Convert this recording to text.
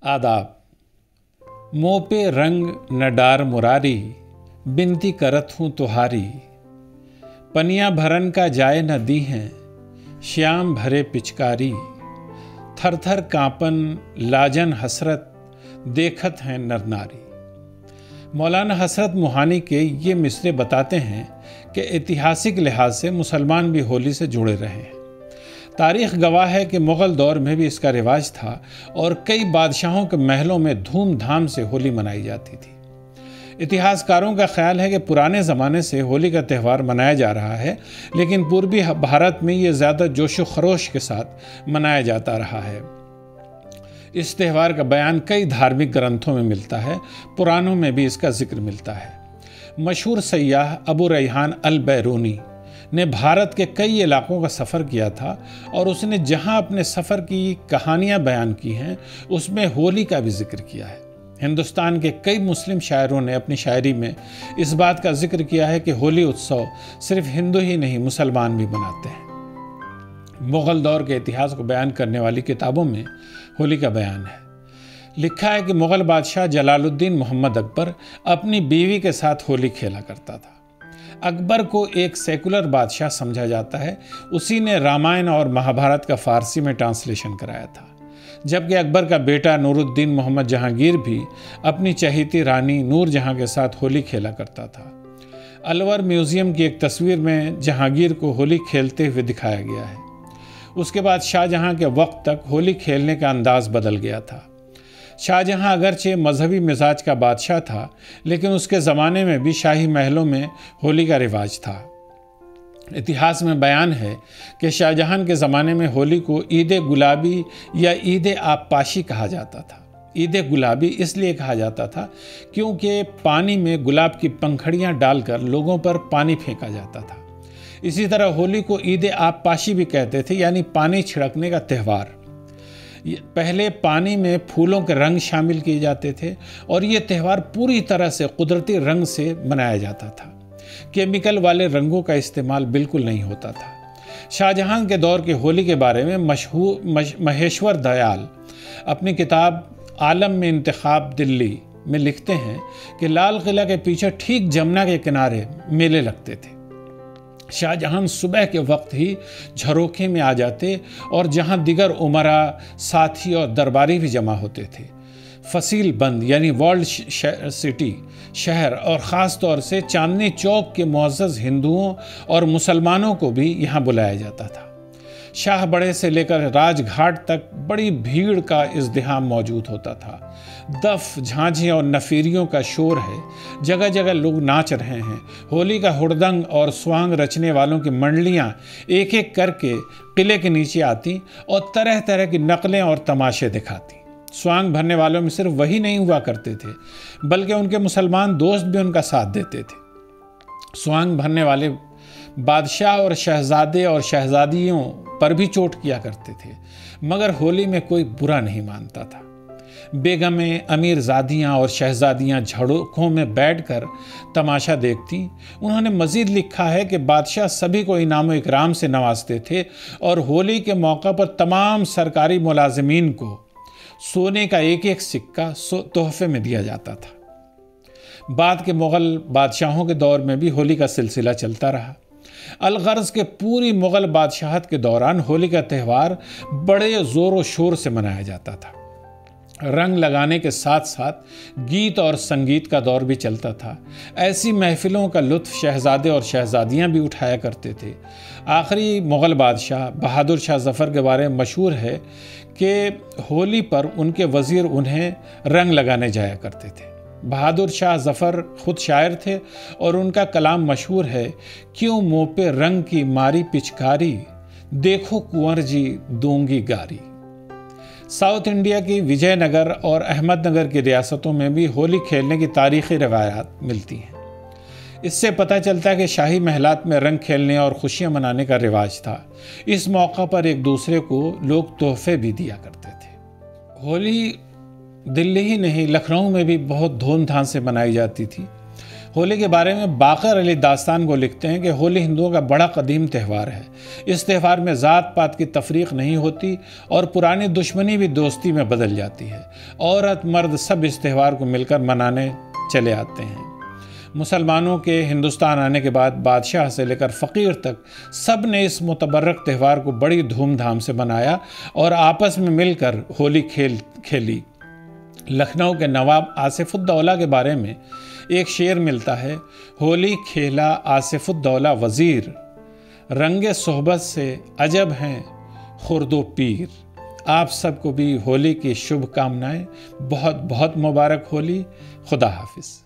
आदाब। मोह पे रंग न डार मुरारी, बिनती करत हूँ तुहारी। पनिया भरन का जाए न दी हैं, श्याम भरे पिचकारी। थर थर कांपन लाजन हसरत, देखत हैं नर नारी। मौलाना हसरत मोहानी के ये मिसरे बताते हैं कि ऐतिहासिक लिहाज से मुसलमान भी होली से जुड़े रहे हैं। तारीख गवाह है कि मुग़ल दौर में भी इसका रिवाज था और कई बादशाहों के महलों में धूमधाम से होली मनाई जाती थी। इतिहासकारों का ख्याल है कि पुराने ज़माने से होली का त्यौहार मनाया जा रहा है, लेकिन पूर्वी भारत में ये ज़्यादा जोश व खरोश के साथ मनाया जाता रहा है। इस त्यौहार का बयान कई धार्मिक ग्रंथों में मिलता है, पुराणों में भी इसका जिक्र मिलता है। मशहूर सय्याह अबू रैहान अल बैरूनी ने भारत के कई इलाकों का सफ़र किया था और उसने जहां अपने सफ़र की कहानियां बयान की हैं, उसमें होली का भी जिक्र किया है। हिंदुस्तान के कई मुस्लिम शायरों ने अपनी शायरी में इस बात का जिक्र किया है कि होली उत्सव सिर्फ हिंदू ही नहीं, मुसलमान भी मनाते हैं। मुग़ल दौर के इतिहास को बयान करने वाली किताबों में होली का बयान है। लिखा है कि मुग़ल बादशाह जलालुद्दीन मोहम्मद अकबर अपनी बीवी के साथ होली खेला करता था। अकबर को एक सेकुलर बादशाह समझा जाता है। उसी ने रामायण और महाभारत का फ़ारसी में ट्रांसलेशन कराया था, जबकि अकबर का बेटा नूरुद्दीन मोहम्मद जहांगीर भी अपनी चहेती रानी नूर जहां के साथ होली खेला करता था। अलवर म्यूज़ियम की एक तस्वीर में जहांगीर को होली खेलते हुए दिखाया गया है। उसके बाद शाहजहां के वक्त तक होली खेलने का अंदाज़ बदल गया था। शाहजहां अगरचे मजहबी मिजाज का बादशाह था, लेकिन उसके ज़माने में भी शाही महलों में होली का रिवाज था। इतिहास में बयान है कि शाहजहां के ज़माने में होली को ईद गुलाबी या ईद आबपाशी कहा जाता था। ईद गुलाबी इसलिए कहा जाता था क्योंकि पानी में गुलाब की पंखड़ियाँ डालकर लोगों पर पानी फेंका जाता था। इसी तरह होली को ईद आबपाशी भी कहते थे, यानी पानी छिड़कने का त्यौहार। पहले पानी में फूलों के रंग शामिल किए जाते थे और ये त्यौहार पूरी तरह से कुदरती रंग से मनाया जाता था। केमिकल वाले रंगों का इस्तेमाल बिल्कुल नहीं होता था। शाहजहां के दौर की होली के बारे में महेश्वर दयाल अपनी किताब आलम में इंतखाब दिल्ली में लिखते हैं कि लाल किला के पीछे ठीक जमुना के किनारे मेले लगते थे। शाहजहां सुबह के वक्त ही झरोखे में आ जाते और जहां दिगर उमरा, साथी और दरबारी भी जमा होते थे। फसील बंद यानी वर्ल्ड सिटी शहर और ख़ास तौर से चांदनी चौक के मुअज़्ज़ज़ हिंदुओं और मुसलमानों को भी यहाँ बुलाया जाता था। शाह बड़े से लेकर राजघाट तक बड़ी भीड़ का इज़्दिहाम मौजूद होता था। दफ, झांझी और नफीरियों का शोर है, जगह जगह लोग नाच रहे हैं। होली का हुड़दंग और स्वांग रचने वालों की मंडलियाँ एक एक करके किले के नीचे आती और तरह तरह की नकलें और तमाशे दिखाती। स्वांग भरने वालों में सिर्फ वही नहीं हुआ करते थे, बल्कि उनके मुसलमान दोस्त भी उनका साथ देते थे। स्वांग भरने वाले बादशाह और शहजादे और शहजादियों पर भी चोट किया करते थे, मगर होली में कोई बुरा नहीं मानता था। बेगमें, अमीरजादियाँ और शहजादियाँ झड़कों में बैठकर तमाशा देखती। उन्होंने मज़ीद लिखा है कि बादशाह सभी को इनाम इकराम से नवाजते थे और होली के मौका पर तमाम सरकारी मुलाजिमीन को सोने का एक एक सिक्का तोहफे में दिया जाता था। बाद के मुग़ल बादशाहों के दौर में भी होली का सिलसिला चलता रहा। अलगर्ज के पूरी मुग़ल बादशाहत के दौरान होली का त्यौहार बड़े ज़ोर व शोर से मनाया जाता था। रंग लगाने के साथ साथ गीत और संगीत का दौर भी चलता था। ऐसी महफिलों का लुत्फ़ शहजादे और शहजादियाँ भी उठाया करते थे। आखिरी मुग़ल बादशाह बहादुर शाह ज़फ़र के बारे में मशहूर है कि होली पर उनके वज़ीर उन्हें रंग लगाने जाया करते थे। बहादुर शाह ज़फ़र ख़ुद शायर थे और उनका कलाम मशहूर है, क्यों मुँह पे रंग की मारी पिचकारी, देखो कुंवर जी दूंगी गारी। साउथ इंडिया की विजयनगर और अहमदनगर की रियासतों में भी होली खेलने की तारीख़ी रवायात मिलती हैं। इससे पता चलता है कि शाही महलात में रंग खेलने और खुशियां मनाने का रिवाज था। इस मौका पर एक दूसरे को लोग तोहफे भी दिया करते थे। होली दिल्ली ही नहीं, लखनऊ में भी बहुत धूमधाम से मनाई जाती थी। होली के बारे में बाकर अली दास्तान को लिखते हैं कि होली हिंदुओं का बड़ा कदीम त्यौहार है। इस त्यौहार में ज़ात पात की तफरीक नहीं होती और पुरानी दुश्मनी भी दोस्ती में बदल जाती है। औरत मर्द सब इस त्यौहार को मिलकर मनाने चले आते हैं। मुसलमानों के हिंदुस्तान आने के बाद बादशाह से लेकर फ़कीर तक सब ने इस मुतबर्रक त्यौहार को बड़ी धूमधाम से मनाया और आपस में मिलकर होली खेली। लखनऊ के नवाब आसिफुद्दौला के बारे में एक शेर मिलता है, होली खेला आसिफुद्दौला वज़ीर, रंगे सोहबत से अजब हैं खुर्दो पीर। आप सबको भी होली की शुभकामनाएं। बहुत बहुत मुबारक होली। खुदा हाफिज़।